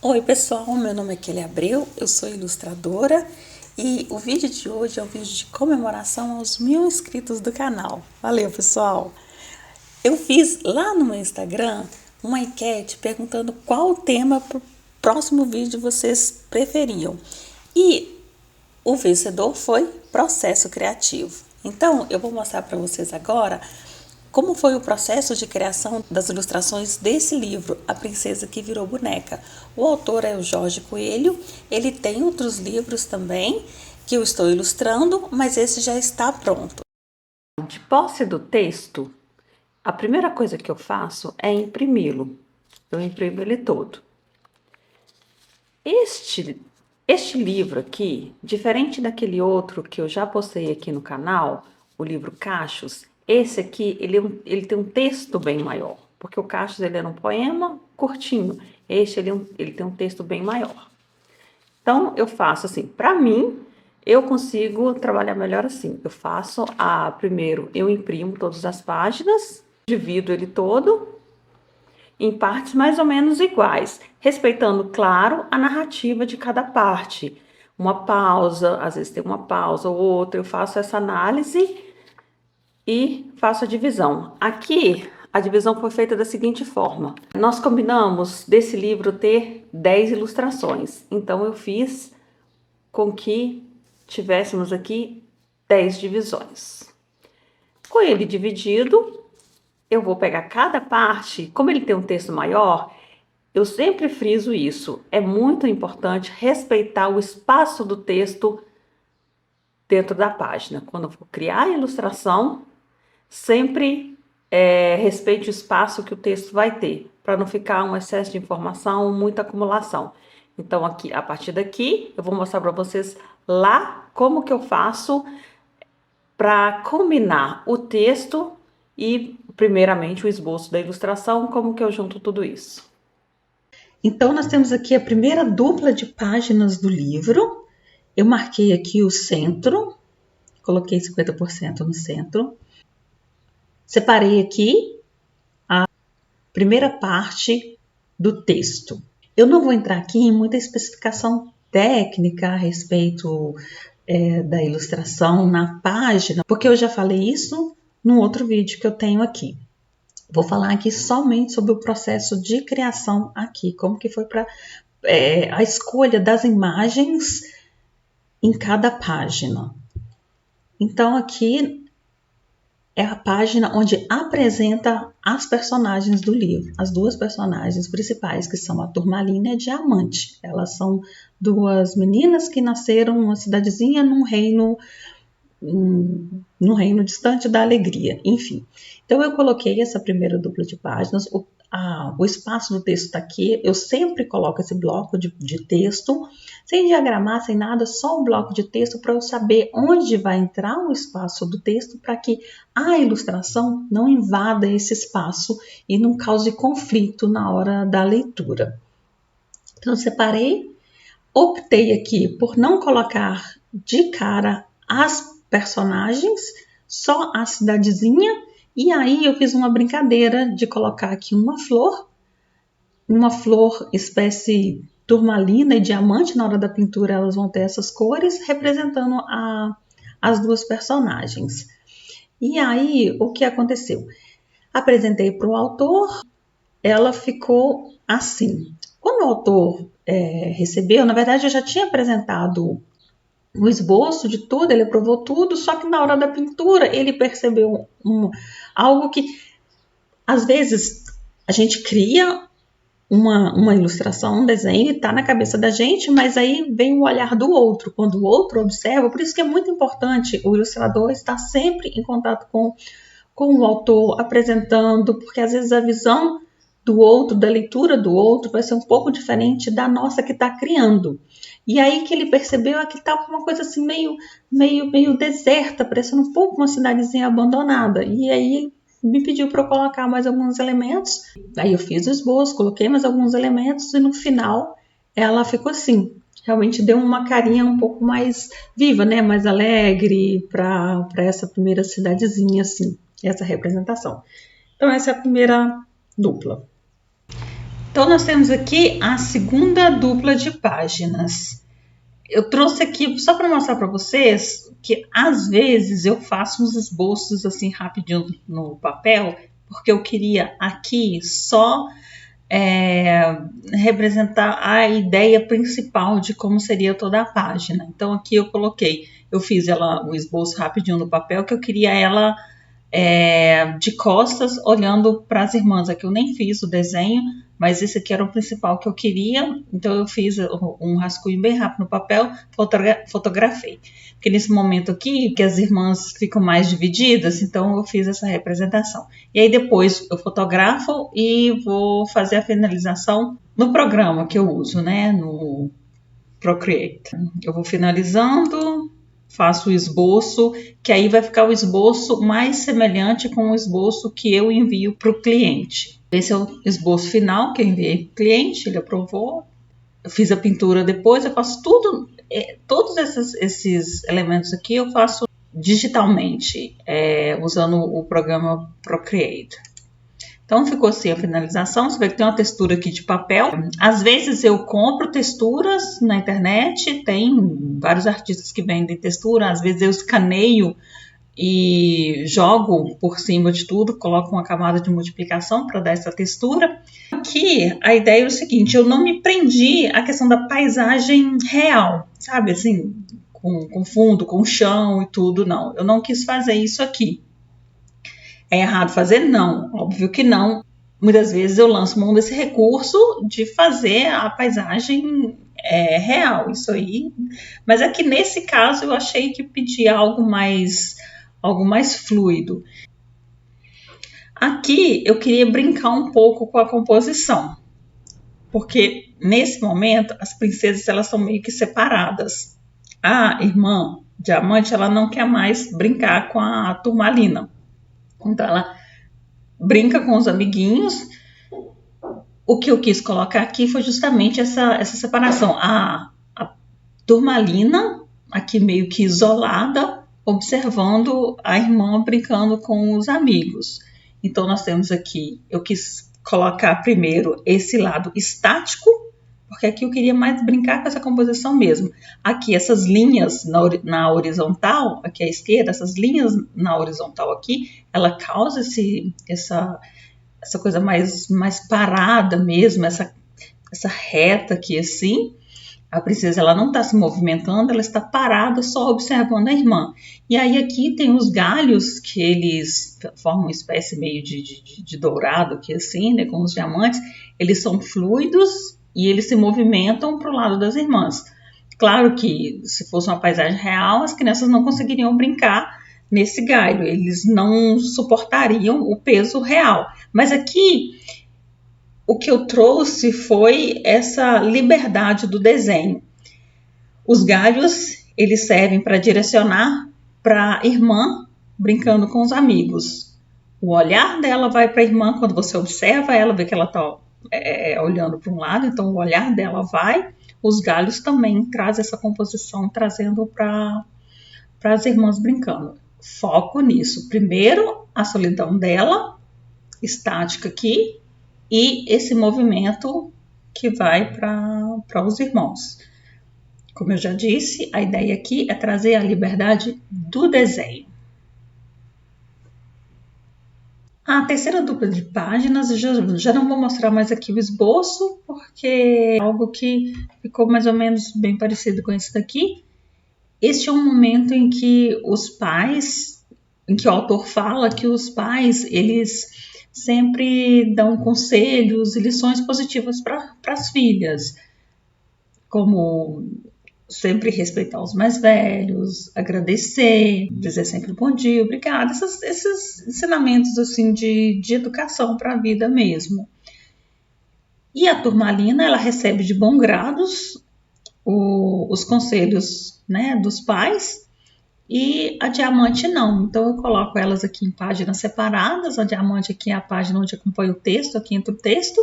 Oi pessoal, meu nome é Kelly Abreu, eu sou ilustradora e o vídeo de hoje é um vídeo de comemoração aos 1000 inscritos do canal. Valeu pessoal! Eu fiz lá no meu Instagram uma enquete perguntando qual tema para o próximo vídeo vocês preferiam e o vencedor foi processo criativo. Então eu vou mostrar para vocês agora como foi o processo de criação das ilustrações desse livro, A Princesa que Virou Boneca? O autor é o Jorge Coelho, ele tem outros livros também que eu estou ilustrando, mas esse já está pronto. De posse do texto, a primeira coisa que eu faço é imprimi-lo. Eu imprimo ele todo. Este livro aqui, diferente daquele outro que eu já postei aqui no canal, o livro Cachos, esse aqui ele tem um texto bem maior, porque o Cachos ele era um poema curtinho, ele tem um texto bem maior. Então eu faço assim, para mim, eu consigo trabalhar melhor assim. Eu faço primeiro eu imprimo todas as páginas, divido ele todo em partes mais ou menos iguais, respeitando, claro, a narrativa de cada parte. Uma pausa, às vezes tem uma pausa ou outra, eu faço essa análise e faço a divisão. Aqui, a divisão foi feita da seguinte forma. Nós combinamos desse livro ter 10 ilustrações, então eu fiz com que tivéssemos aqui 10 divisões. Com ele dividido, eu vou pegar cada parte, como ele tem um texto maior, eu sempre friso isso. É muito importante respeitar o espaço do texto dentro da página. Quando eu for criar a ilustração, sempre respeite o espaço que o texto vai ter, para não ficar um excesso de informação, muita acumulação. Então, aqui, a partir daqui, eu vou mostrar para vocês lá como que eu faço para combinar o texto e, primeiramente, o esboço da ilustração, como que eu junto tudo isso. Então, nós temos aqui a primeira dupla de páginas do livro. Eu marquei aqui o centro, coloquei 50% no centro. Separei aqui a primeira parte do texto. Eu não vou entrar aqui em muita especificação técnica a respeito da ilustração na página, porque eu já falei isso num outro vídeo que eu tenho aqui. Vou falar aqui somente sobre o processo de criação aqui, como que foi para a escolha das imagens em cada página. Então aqui é a página onde apresenta as personagens do livro, as duas personagens principais, que são a Turmalina e a Diamante. Elas são duas meninas que nasceram numa cidadezinha num reino distante da alegria, enfim. Então eu coloquei essa primeira dupla de páginas, o espaço do texto está aqui, eu sempre coloco esse bloco de texto, sem diagramar, sem nada, só um bloco de texto para eu saber onde vai entrar o espaço do texto para que a ilustração não invada esse espaço e não cause conflito na hora da leitura. Então eu separei, optei aqui por não colocar de cara as personagens, só a cidadezinha, e aí eu fiz uma brincadeira de colocar aqui uma flor espécie turmalina e diamante. Na hora da pintura elas vão ter essas cores, representando as duas personagens. E aí, o que aconteceu? Apresentei para o autor, ela ficou assim. Quando o autor recebeu, na verdade eu já tinha apresentado o esboço de tudo, ele aprovou tudo, só que na hora da pintura ele percebeu algo que, às vezes, a gente cria uma ilustração, um desenho, e está na cabeça da gente, mas aí vem o olhar do outro, quando o outro observa. Por isso que é muito importante o ilustrador estar sempre em contato com o autor, apresentando, porque às vezes a visão do outro, da leitura do outro, vai ser um pouco diferente da nossa que está criando. E aí que ele percebeu é que estava uma coisa assim meio deserta, parecendo um pouco uma cidadezinha abandonada. E aí me pediu para eu colocar mais alguns elementos. Aí eu fiz o esboço, coloquei mais alguns elementos e no final ela ficou assim. Realmente deu uma carinha um pouco mais viva, né? Mais alegre para essa primeira cidadezinha, assim, essa representação. Então essa é a primeira dupla. Então, nós temos aqui a segunda dupla de páginas. Eu trouxe aqui só para mostrar para vocês que às vezes eu faço uns esboços assim rapidinho no papel, porque eu queria aqui só representar a ideia principal de como seria toda a página. Então aqui eu fiz o esboço rapidinho no papel, que eu queria ela de costas, olhando para as irmãs. Aqui eu nem fiz o desenho, mas esse aqui era o principal que eu queria, então eu fiz um rascunho bem rápido no papel, fotografei. Porque nesse momento aqui, que as irmãs ficam mais divididas, então eu fiz essa representação. E aí depois eu fotografo e vou fazer a finalização no programa que eu uso, né, no Procreate. Eu vou finalizando, faço o esboço, que aí vai ficar o esboço mais semelhante com o esboço que eu envio para o cliente. Esse é o esboço final que eu enviei para o cliente, ele aprovou. Eu fiz a pintura depois, eu faço tudo, todos esses elementos aqui eu faço digitalmente, usando o programa Procreate. Então ficou assim a finalização, você vê que tem uma textura aqui de papel. Às vezes eu compro texturas na internet, tem vários artistas que vendem textura, às vezes eu escaneio e jogo por cima de tudo, coloco uma camada de multiplicação para dar essa textura. Aqui a ideia é o seguinte, eu não me prendi à questão da paisagem real, sabe, assim, com fundo, com chão e tudo, não. Eu não quis fazer isso aqui. É errado fazer? Não, óbvio que não. Muitas vezes eu lanço mão desse recurso de fazer a paisagem real, isso aí. Mas aqui nesse caso eu achei que pedia algo mais fluido. Aqui eu queria brincar um pouco com a composição, porque nesse momento as princesas elas são meio que separadas. A irmã Diamante ela não quer mais brincar com a Turmalina. Então ela brinca com os amiguinhos. O que eu quis colocar aqui foi justamente essa separação. A Turmalina, aqui meio que isolada, observando a irmã brincando com os amigos. Então nós temos aqui, eu quis colocar primeiro esse lado estático, porque aqui eu queria mais brincar com essa composição mesmo. Aqui essas linhas na horizontal, aqui à esquerda, essas linhas na horizontal aqui, ela causa essa coisa mais parada mesmo, essa reta aqui assim. A princesa ela não está se movimentando, ela está parada só observando a irmã. E aí aqui tem os galhos que eles formam uma espécie meio de dourado aqui assim, né, com os diamantes. Eles são fluidos e eles se movimentam para o lado das irmãs. Claro que se fosse uma paisagem real, as crianças não conseguiriam brincar nesse galho, eles não suportariam o peso real. Mas aqui o que eu trouxe foi essa liberdade do desenho. Os galhos, eles servem para direcionar para a irmã brincando com os amigos. O olhar dela vai para a irmã, quando você observa ela, vê que ela está olhando para um lado, então o olhar dela vai. Os galhos também trazem essa composição, trazendo para as irmãs brincando. Foco nisso. Primeiro, a solidão dela, estática aqui, e esse movimento que vai para os irmãos. Como eu já disse, a ideia aqui é trazer a liberdade do desenho. A terceira dupla de páginas, já não vou mostrar mais aqui o esboço, porque é algo que ficou mais ou menos bem parecido com esse daqui. Este é um momento em que em que o autor fala que os pais, eles sempre dão conselhos e lições positivas para as filhas, como sempre respeitar os mais velhos, agradecer, dizer sempre bom dia, obrigada, esses ensinamentos assim de educação para a vida mesmo. E a Turmalina, ela recebe de bom grado os conselhos, né, dos pais, e a Diamante não. Então eu coloco elas aqui em páginas separadas. A Diamante aqui é a página onde acompanha o texto, aqui entra o texto,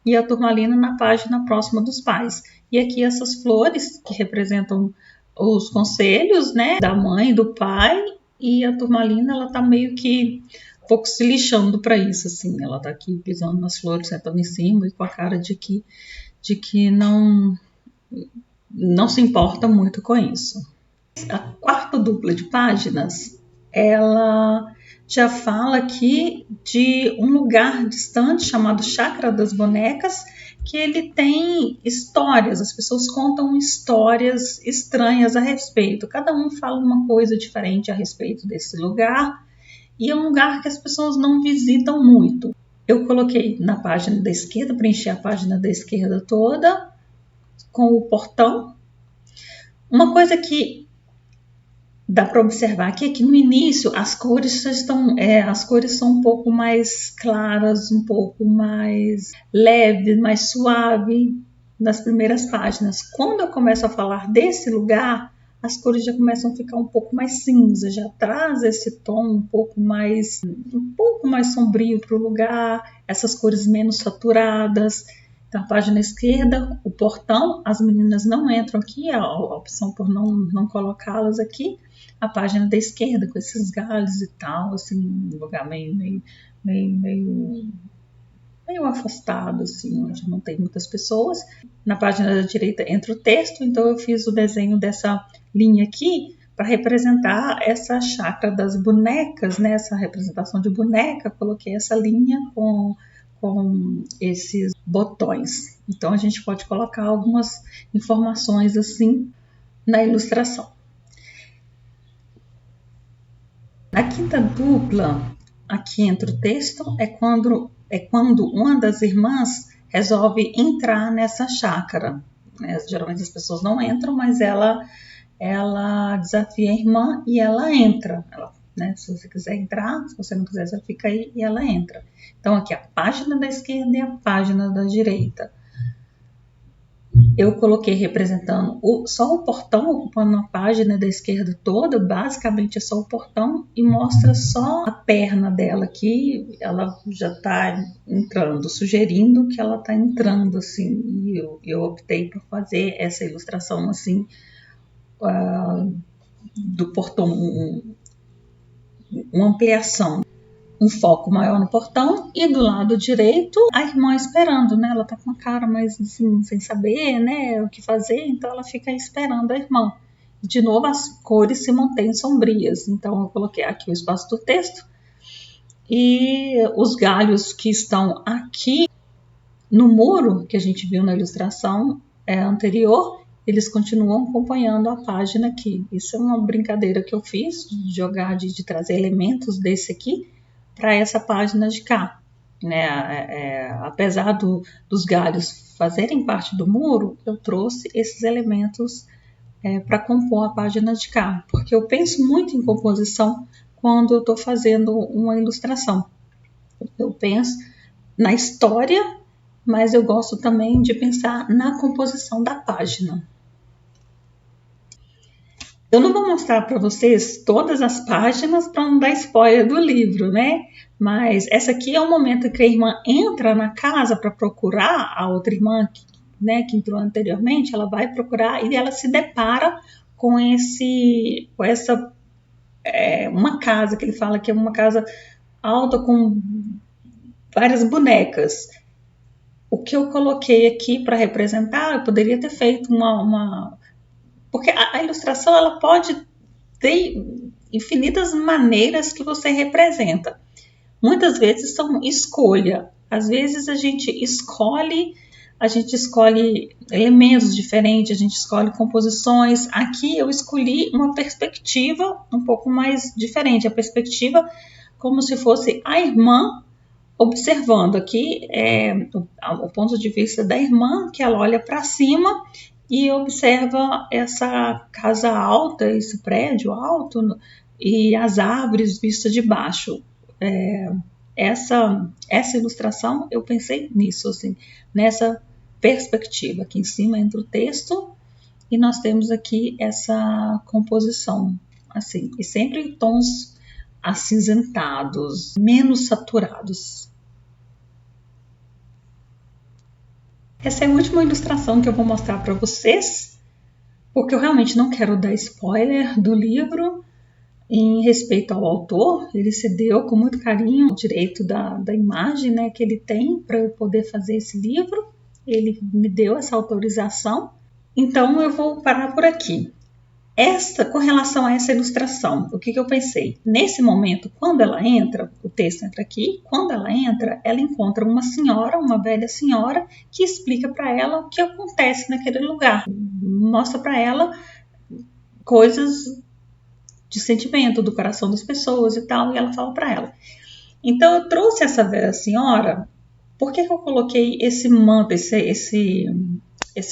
e a Turmalina na página próxima dos pais. E aqui essas flores que representam os conselhos, né, da mãe e do pai, e a Turmalina ela tá meio que um pouco se lixando para isso, assim. Ela tá aqui pisando nas flores, sentando em cima e com a cara de que não se importa muito com isso. A quarta dupla de páginas, ela já fala aqui de um lugar distante chamado Chácara das Bonecas, que ele tem histórias, as pessoas contam histórias estranhas a respeito. Cada um fala uma coisa diferente a respeito desse lugar, e é um lugar que as pessoas não visitam muito. Eu coloquei na página da esquerda, preenchi a página da esquerda toda com o portão. Uma coisa que dá para observar aqui é que no início as cores são um pouco mais claras, um pouco mais leve, mais suave nas primeiras páginas. Quando eu começo a falar desse lugar, as cores já começam a ficar um pouco mais cinza, já traz esse tom um pouco mais sombrio para o lugar, essas cores menos saturadas. Então, a página esquerda, o portão, as meninas não entram aqui, a opção por não colocá-las aqui. A página da esquerda, com esses galhos e tal, assim, um lugar meio afastado, assim, onde não tem muitas pessoas. Na página da direita entra o texto, então eu fiz o desenho dessa linha aqui para representar essa chácara das bonecas, né? Essa representação de boneca, coloquei essa linha com esses botões. Então a gente pode colocar algumas informações assim na ilustração. Na quinta dupla, aqui entra o texto, é quando uma das irmãs resolve entrar nessa chácara. Geralmente as pessoas não entram, mas ela desafia a irmã e ela entra. Se você quiser entrar, se você não quiser, você fica aí e ela entra. Então aqui a página da esquerda e a página da direita. Eu coloquei representando só o portão, ocupando a página da esquerda toda, basicamente é só o portão, e mostra só a perna dela, que ela já está entrando, sugerindo que ela está entrando, assim, e eu optei por fazer essa ilustração, assim, do portão, uma ampliação. Um foco maior no portão e do lado direito a irmã esperando, né? Ela tá com a cara mais assim, sem saber, né, o que fazer, então ela fica esperando a irmã. De novo, as cores se mantêm sombrias, então eu coloquei aqui o espaço do texto e os galhos que estão aqui no muro que a gente viu na ilustração anterior, eles continuam acompanhando a página aqui. Isso é uma brincadeira que eu fiz, de jogar, de trazer elementos desse aqui para essa página de cá, né? Apesar dos galhos fazerem parte do muro, eu trouxe esses elementos para compor a página de cá, porque eu penso muito em composição quando eu estou fazendo uma ilustração. Eu penso na história, mas eu gosto também de pensar na composição da página. Eu não vou mostrar para vocês todas as páginas para não dar spoiler do livro, né? Mas essa aqui é o momento que a irmã entra na casa para procurar a outra irmã, né, que entrou anteriormente. Ela vai procurar e ela se depara com uma casa, que ele fala que é uma casa alta com várias bonecas. O que eu coloquei aqui para representar, eu poderia ter feito porque a ilustração ela pode ter infinitas maneiras que você representa. Muitas vezes são escolha. Às vezes a gente escolhe elementos diferentes, a gente escolhe composições. Aqui eu escolhi uma perspectiva um pouco mais diferente. A perspectiva como se fosse a irmã observando. Aqui o ponto de vista da irmã, que ela olha para cima e observa essa casa alta, esse prédio alto e as árvores vistas de baixo. Essa ilustração eu pensei nisso, assim, nessa perspectiva. Aqui em cima entra o texto e nós temos aqui essa composição, assim, e sempre em tons acinzentados, menos saturados. Essa é a última ilustração que eu vou mostrar para vocês, porque eu realmente não quero dar spoiler do livro. Em respeito ao autor, ele cedeu com muito carinho o direito da imagem, né, que ele tem para eu poder fazer esse livro. Ele me deu essa autorização. Então eu vou parar por aqui. Com relação a essa ilustração, o que eu pensei? Nesse momento, quando ela entra, o texto entra aqui, quando ela entra, ela encontra uma senhora, uma velha senhora, que explica para ela o que acontece naquele lugar. Mostra para ela coisas de sentimento do coração das pessoas e tal, e ela fala para ela. Então eu trouxe essa velha senhora. Por que eu coloquei esse manto, esse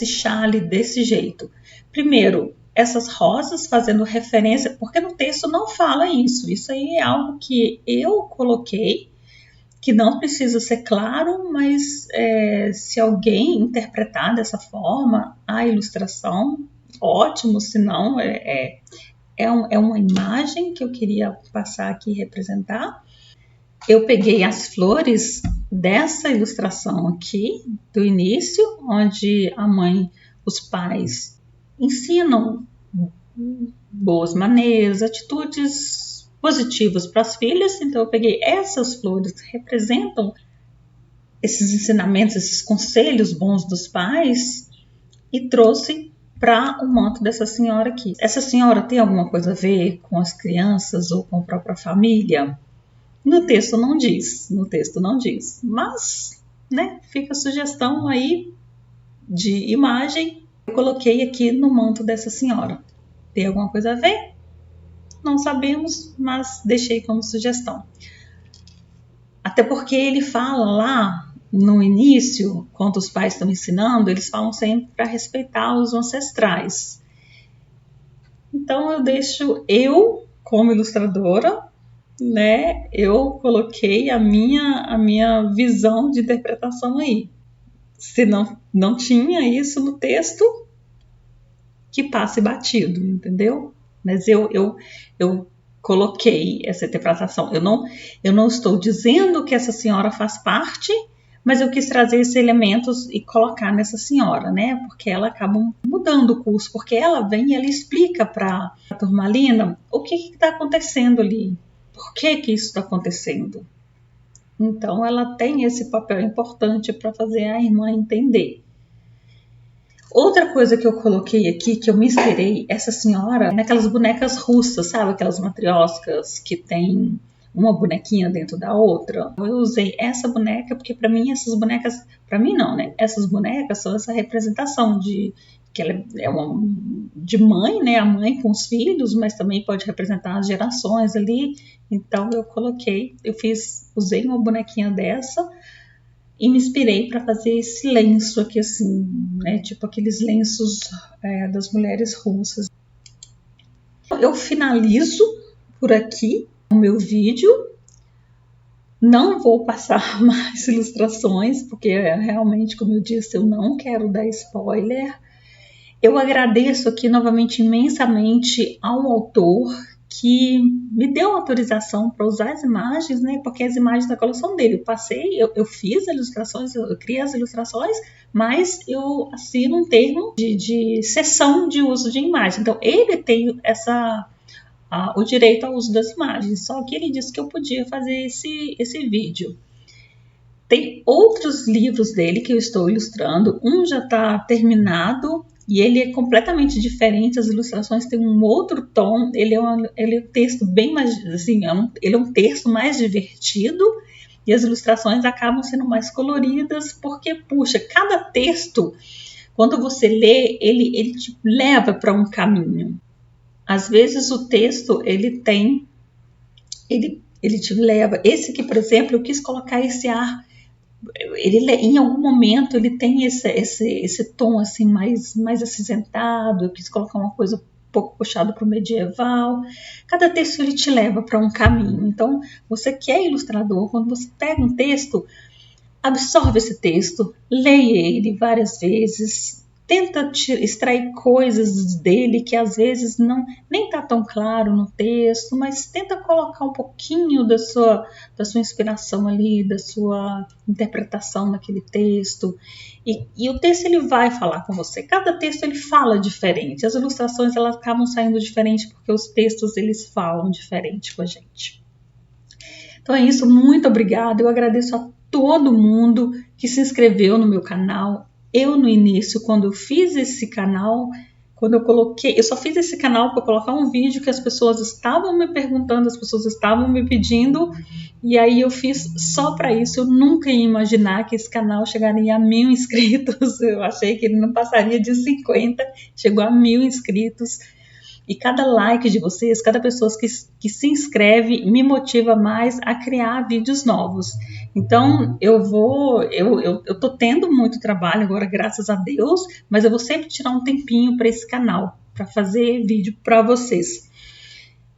chale desse jeito? Primeiro, essas rosas fazendo referência, porque no texto não fala isso. Isso aí é algo que eu coloquei, que não precisa ser claro, mas se alguém interpretar dessa forma a ilustração, ótimo, se não, é uma imagem que eu queria passar aqui e representar. Eu peguei as flores dessa ilustração aqui, do início, onde a mãe, os pais ensinam boas maneiras, atitudes positivas para as filhas. Então eu peguei essas flores que representam esses ensinamentos, esses conselhos bons dos pais e trouxe para o manto dessa senhora aqui. Essa senhora tem alguma coisa a ver com as crianças ou com a própria família? No texto não diz, mas, né, fica a sugestão aí de imagem. Eu coloquei aqui no manto dessa senhora. Tem alguma coisa a ver? Não sabemos, mas deixei como sugestão. Até porque ele fala lá no início, quando os pais estão ensinando, eles falam sempre para respeitar os ancestrais. Então eu, como ilustradora, né, eu coloquei a minha visão de interpretação aí. Se não tinha isso no texto, que passe batido, entendeu? Mas eu coloquei essa interpretação. Eu não estou dizendo que essa senhora faz parte, mas eu quis trazer esses elementos e colocar nessa senhora, né? Porque ela acaba mudando o curso, porque ela vem e ela explica para a turmalina o que está acontecendo ali, por que isso está acontecendo. Então ela tem esse papel importante para fazer a irmã entender. Outra coisa que eu coloquei aqui, que eu me inspirei, essa senhora, naquelas bonecas russas, sabe? Aquelas matrioscas que tem uma bonequinha dentro da outra. Eu usei essa boneca porque para mim essas bonecas, para mim não, né? Essas bonecas são essa representação de que ela é uma de mãe, né? A mãe com os filhos, mas também pode representar as gerações ali. Então usei uma bonequinha dessa e me inspirei para fazer esse lenço aqui assim, né? Tipo aqueles lenços das mulheres russas. Eu finalizo por aqui o meu vídeo. Não vou passar mais ilustrações, porque realmente, como eu disse, eu não quero dar spoiler. Eu agradeço aqui novamente imensamente ao autor que me deu autorização para usar as imagens, né? Porque as imagens da coleção dele, eu fiz as ilustrações, eu criei as ilustrações, mas eu assino um termo de cessão de uso de imagem. Então, ele tem o direito ao uso das imagens, só que ele disse que eu podia fazer esse vídeo. Tem outros livros dele que eu estou ilustrando, um já está terminado, e ele é completamente diferente, as ilustrações têm um outro tom, ele é um texto bem mais, assim, ele é um texto mais divertido, e as ilustrações acabam sendo mais coloridas, porque, puxa, cada texto, quando você lê, ele te leva para um caminho. Às vezes o texto, ele te leva, esse aqui, por exemplo, eu quis colocar esse ar, em algum momento ele tem esse tom assim mais acinzentado, eu quis colocar uma coisa um pouco puxada para o medieval. Cada texto ele te leva para um caminho. Então, você que é ilustrador, quando você pega um texto, absorve esse texto, leia ele várias vezes, tenta extrair coisas dele que às vezes nem está tão claro no texto, mas tenta colocar um pouquinho da sua inspiração ali, da sua interpretação naquele texto. E o texto ele vai falar com você. Cada texto ele fala diferente. As ilustrações elas acabam saindo diferente porque os textos eles falam diferente com a gente. Então é isso, muito obrigada. Eu agradeço a todo mundo que se inscreveu no meu canal. Eu, no início, quando eu fiz esse canal, eu só fiz esse canal para colocar um vídeo que as pessoas estavam me perguntando, as pessoas estavam me pedindo, e aí eu fiz só para isso. Eu nunca ia imaginar que esse canal chegaria a 1000 inscritos. Eu achei que ele não passaria de 50, chegou a 1000 inscritos. E cada like de vocês, cada pessoa que se inscreve, me motiva mais a criar vídeos novos. Então, eu tô tendo muito trabalho agora, graças a Deus, mas eu vou sempre tirar um tempinho para esse canal, para fazer vídeo para vocês.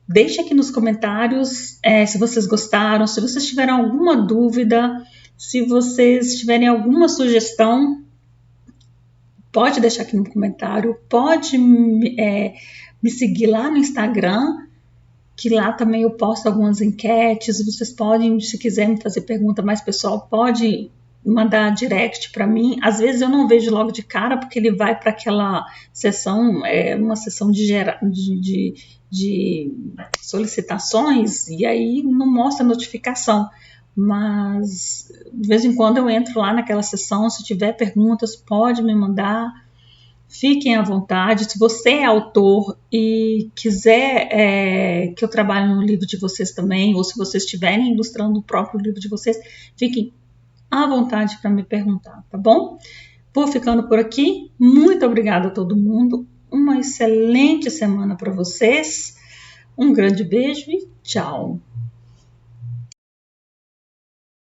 Deixe aqui nos comentários se vocês gostaram, se vocês tiverem alguma dúvida, se vocês tiverem alguma sugestão, pode deixar aqui no comentário, pode me seguir lá no Instagram, que lá também eu posto algumas enquetes. Vocês podem, se quiserem me fazer pergunta mais pessoal, pode mandar direct para mim. Às vezes eu não vejo logo de cara, porque ele vai para aquela sessão, uma sessão de solicitações, e aí não mostra notificação. Mas de vez em quando eu entro lá naquela sessão. Se tiver perguntas, pode me mandar. Fiquem à vontade. Se você é autor e quiser que eu trabalhe no livro de vocês também, ou se vocês estiverem ilustrando o próprio livro de vocês, fiquem à vontade para me perguntar, tá bom? Vou ficando por aqui. Muito obrigada a todo mundo. Uma excelente semana para vocês. Um grande beijo e tchau!